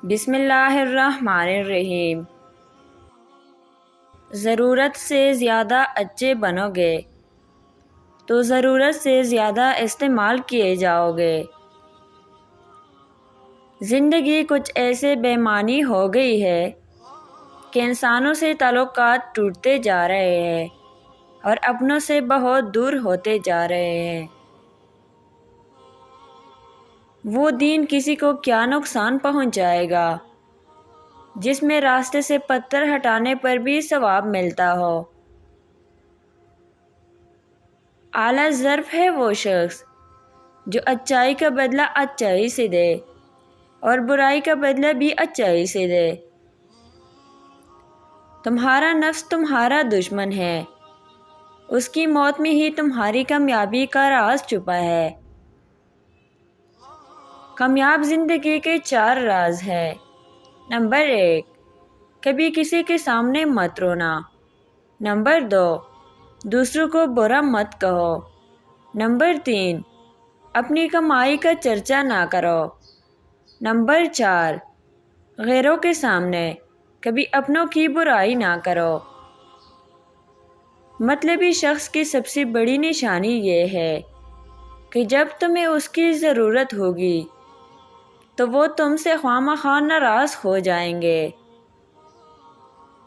بسم اللہ الرحمن الرحیم۔ ضرورت سے زیادہ اچھے بنو گے تو ضرورت سے زیادہ استعمال کیے جاؤ گے۔ زندگی کچھ ایسے بے معنی ہو گئی ہے کہ انسانوں سے تعلقات ٹوٹتے جا رہے ہیں اور اپنوں سے بہت دور ہوتے جا رہے ہیں۔ وہ دین کسی کو کیا نقصان پہنچائے گا جس میں راستے سے پتھر ہٹانے پر بھی ثواب ملتا ہو۔ اعلیٰ ظرف ہے وہ شخص جو اچائی کا بدلہ اچائی سے دے اور برائی کا بدلہ بھی اچائی سے دے۔ تمہارا نفس تمہارا دشمن ہے، اس کی موت میں ہی تمہاری کامیابی کا راز چھپا ہے۔ کامیاب زندگی کے 4 راز ہیں۔ نمبر 1، کبھی کسی کے سامنے مت رونا۔ نمبر 2، دوسروں کو برا مت کہو۔ نمبر 3، اپنی کمائی کا چرچا نہ کرو۔ نمبر 4، غیروں کے سامنے کبھی اپنوں کی برائی نہ کرو۔ مطلبی شخص کی سب سے بڑی نشانی یہ ہے کہ جب تمہیں اس کی ضرورت ہوگی تو وہ تم سے خواہ مخواہ ناراض ہو جائیں گے۔